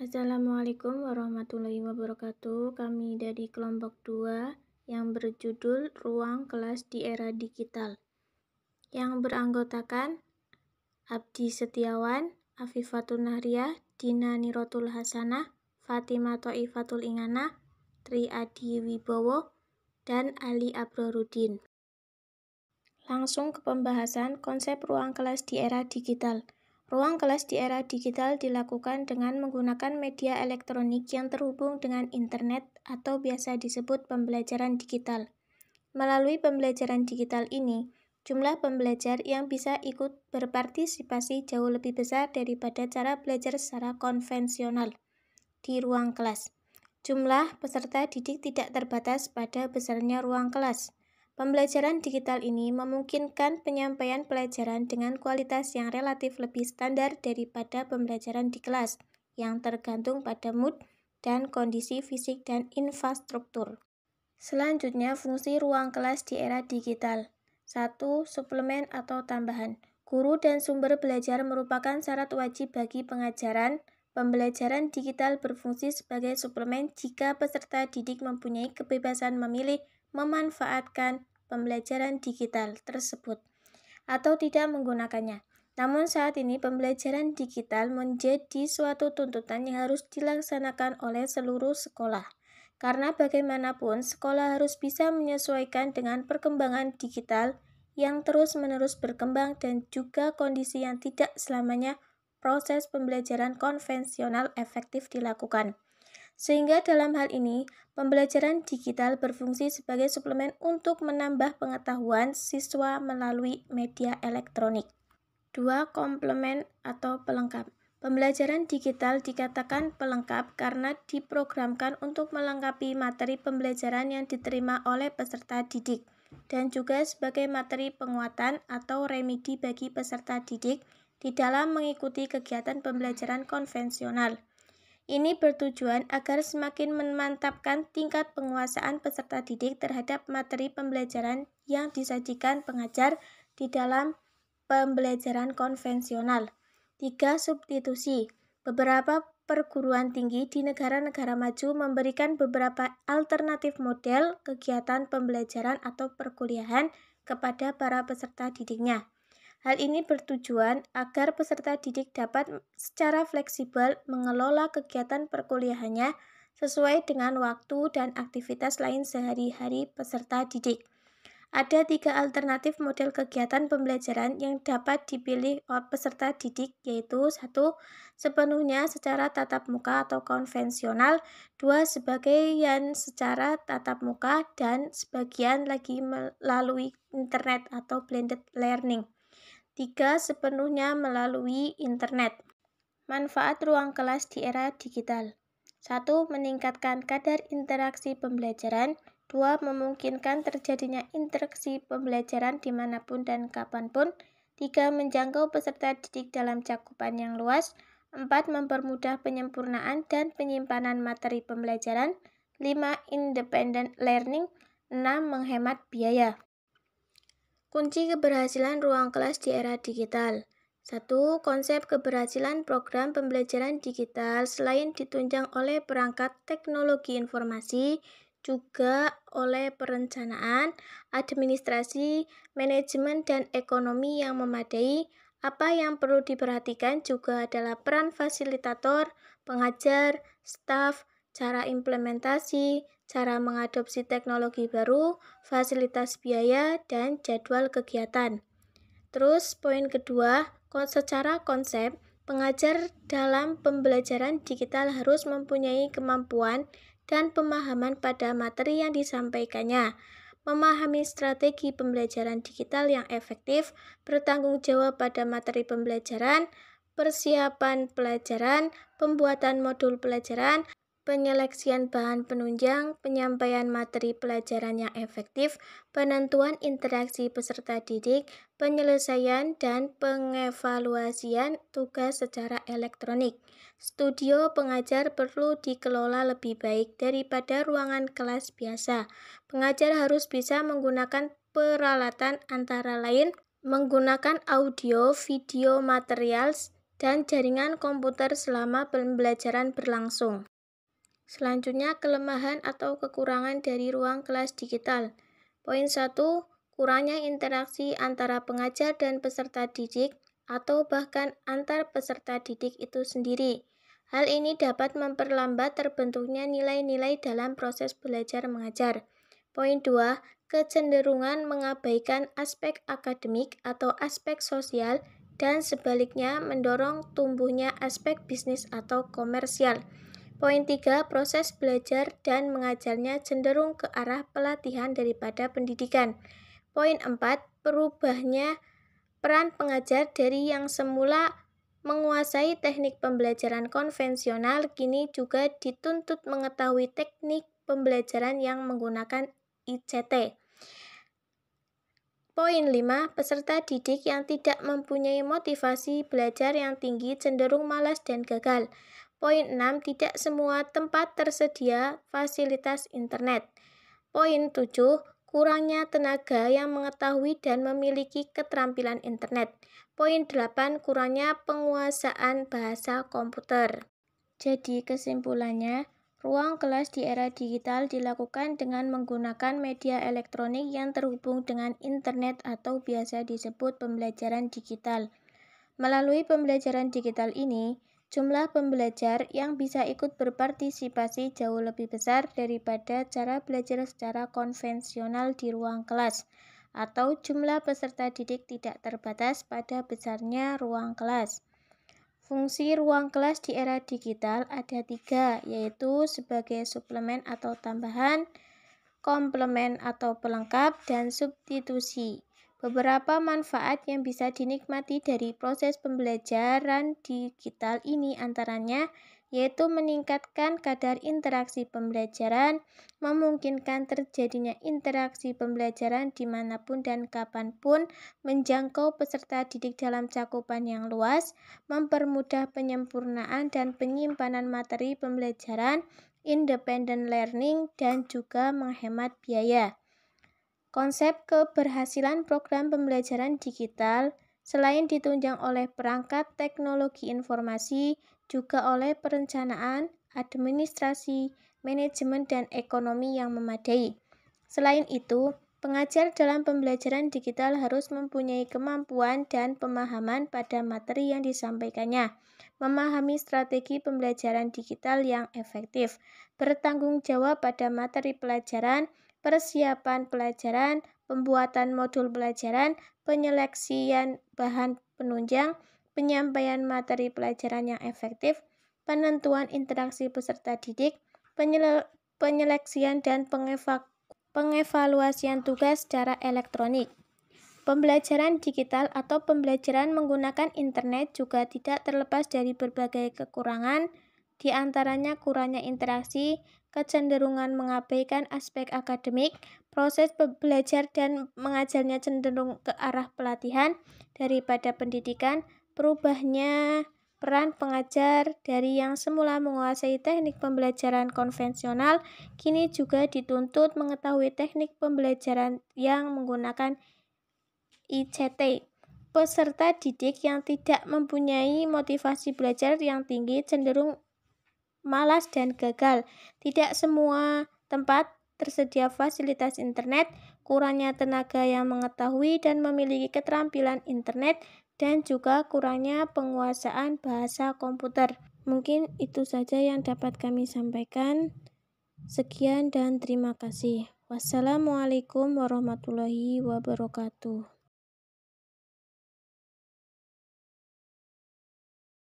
Assalamualaikum warahmatullahi wabarakatuh. Kami dari kelompok 2 yang berjudul Ruang Kelas di Era Digital, yang beranggotakan Abdi Setiawan, Afifatun Nahriyah, Dina Nirotul Hasanah, Fatimah Thoifatul Ingana, Tri Adi Wibowo, dan Ali Abrorudin. Langsung ke pembahasan konsep ruang kelas di era digital. Ruang kelas di era digital dilakukan dengan menggunakan media elektronik yang terhubung dengan internet atau biasa disebut pembelajaran digital. Melalui pembelajaran digital ini, jumlah pembelajar yang bisa ikut berpartisipasi jauh lebih besar daripada cara belajar secara konvensional di ruang kelas. Jumlah peserta didik tidak terbatas pada besarnya ruang kelas. Pembelajaran digital ini memungkinkan penyampaian pelajaran dengan kualitas yang relatif lebih standar daripada pembelajaran di kelas, yang tergantung pada mood dan kondisi fisik dan infrastruktur. Selanjutnya, fungsi ruang kelas di era digital. 1. Suplemen atau tambahan. Guru dan sumber belajar merupakan syarat wajib bagi pengajaran. Pembelajaran digital berfungsi sebagai suplemen jika peserta didik mempunyai kebebasan memilih memanfaatkan pembelajaran digital tersebut atau tidak menggunakannya. Namun saat ini pembelajaran digital menjadi suatu tuntutan yang harus dilaksanakan oleh seluruh sekolah. Karena bagaimanapun sekolah harus bisa menyesuaikan dengan perkembangan digital yang terus-menerus berkembang dan juga kondisi yang tidak selamanya proses pembelajaran konvensional efektif dilakukan. Sehingga dalam hal ini, pembelajaran digital berfungsi sebagai suplemen untuk menambah pengetahuan siswa melalui media elektronik. 2. Komplement atau pelengkap. Pembelajaran digital dikatakan pelengkap karena diprogramkan untuk melengkapi materi pembelajaran yang diterima oleh peserta didik dan juga sebagai materi penguatan atau remedi bagi peserta didik di dalam mengikuti kegiatan pembelajaran konvensional. Ini bertujuan agar semakin memantapkan tingkat penguasaan peserta didik terhadap materi pembelajaran yang disajikan pengajar di dalam pembelajaran konvensional. 3. Substitusi. Beberapa perguruan tinggi di negara-negara maju memberikan beberapa alternatif model kegiatan pembelajaran atau perkuliahan kepada para peserta didiknya. Hal ini bertujuan agar peserta didik dapat secara fleksibel mengelola kegiatan perkuliahannya sesuai dengan waktu dan aktivitas lain sehari-hari peserta didik. Ada 3 alternatif model kegiatan pembelajaran yang dapat dipilih oleh peserta didik, yaitu 1. Sepenuhnya secara tatap muka atau konvensional, 2. Sebagian secara tatap muka, dan sebagian lagi melalui internet atau blended learning. 3. Sepenuhnya melalui internet. Manfaat ruang kelas di era digital. 1. Meningkatkan kadar interaksi pembelajaran. 2. Memungkinkan terjadinya interaksi pembelajaran dimanapun dan kapanpun. 3. Menjangkau peserta didik dalam cakupan yang luas. 4. Mempermudah penyempurnaan dan penyimpanan materi pembelajaran. 5. Independent learning. 6. Menghemat biaya. Kunci keberhasilan ruang kelas di era digital. 1. Konsep keberhasilan program pembelajaran digital selain ditunjang oleh perangkat teknologi informasi, juga oleh perencanaan, administrasi, manajemen, dan ekonomi yang memadai. Apa yang perlu diperhatikan juga adalah peran fasilitator, pengajar, staf, cara implementasi, cara mengadopsi teknologi baru, fasilitas biaya, dan jadwal kegiatan. Terus poin kedua, secara konsep, pengajar dalam pembelajaran digital harus mempunyai kemampuan dan pemahaman pada materi yang disampaikannya, memahami strategi pembelajaran digital yang efektif, bertanggung jawab pada materi pembelajaran, persiapan pelajaran, pembuatan modul pelajaran, penyeleksian bahan penunjang, penyampaian materi pelajaran yang efektif, penentuan interaksi peserta didik, penyelesaian dan pengevaluasian tugas secara elektronik. Studio pengajar perlu dikelola lebih baik daripada ruangan kelas biasa. Pengajar harus bisa menggunakan peralatan antara lain menggunakan audio, video, materials, dan jaringan komputer selama pembelajaran berlangsung. Selanjutnya, kelemahan atau kekurangan dari ruang kelas digital. Poin 1, kurangnya interaksi antara pengajar dan peserta didik atau bahkan antar peserta didik itu sendiri. Hal ini dapat memperlambat terbentuknya nilai-nilai dalam proses belajar mengajar. Poin 2, kecenderungan mengabaikan aspek akademik atau aspek sosial dan sebaliknya mendorong tumbuhnya aspek bisnis atau komersial. Poin 3, proses belajar dan mengajarnya cenderung ke arah pelatihan daripada pendidikan. Poin 4, berubahnya peran pengajar dari yang semula menguasai teknik pembelajaran konvensional kini juga dituntut mengetahui teknik pembelajaran yang menggunakan ICT. Poin 5, peserta didik yang tidak mempunyai motivasi belajar yang tinggi cenderung malas dan gagal. Poin 6, tidak semua tempat tersedia fasilitas internet. Poin 7, kurangnya tenaga yang mengetahui dan memiliki keterampilan internet. Poin 8, kurangnya penguasaan bahasa komputer. Jadi kesimpulannya, ruang kelas di era digital dilakukan dengan menggunakan media elektronik yang terhubung dengan internet atau biasa disebut pembelajaran digital. Melalui pembelajaran digital ini, jumlah pembelajar yang bisa ikut berpartisipasi jauh lebih besar daripada cara belajar secara konvensional di ruang kelas, atau jumlah peserta didik tidak terbatas pada besarnya ruang kelas. Fungsi ruang kelas di era digital ada 3, yaitu sebagai suplemen atau tambahan, komplement atau pelengkap, dan substitusi. Beberapa manfaat yang bisa dinikmati dari proses pembelajaran digital ini antaranya yaitu meningkatkan kadar interaksi pembelajaran, memungkinkan terjadinya interaksi pembelajaran dimanapun dan kapanpun, menjangkau peserta didik dalam cakupan yang luas, mempermudah penyempurnaan dan penyimpanan materi pembelajaran, independent learning, dan juga menghemat biaya. Konsep keberhasilan program pembelajaran digital selain ditunjang oleh perangkat teknologi informasi, juga oleh perencanaan, administrasi, manajemen, dan ekonomi yang memadai. Selain itu, pengajar dalam pembelajaran digital harus mempunyai kemampuan dan pemahaman pada materi yang disampaikannya, memahami strategi pembelajaran digital yang efektif, bertanggung jawab pada materi pelajaran, persiapan pelajaran, pembuatan modul pelajaran, penyeleksian bahan penunjang, penyampaian materi pelajaran yang efektif, penentuan interaksi peserta didik, penyeleksian dan pengevaluasian tugas secara elektronik. Pembelajaran digital atau pembelajaran menggunakan internet juga tidak terlepas dari berbagai kekurangan, di antaranya kurangnya interaksi, kecenderungan mengabaikan aspek akademik, proses belajar dan mengajarnya cenderung ke arah pelatihan daripada pendidikan, berubahnya peran pengajar dari yang semula menguasai teknik pembelajaran konvensional, kini juga dituntut mengetahui teknik pembelajaran yang menggunakan ICT. Peserta didik yang tidak mempunyai motivasi belajar yang tinggi cenderung malas dan gagal. Tidak semua tempat tersedia fasilitas internet, kurangnya tenaga yang mengetahui dan memiliki keterampilan internet, dan juga kurangnya penguasaan bahasa komputer. Mungkin itu saja yang dapat kami sampaikan. Sekian dan terima kasih. Wassalamualaikum warahmatullahi wabarakatuh.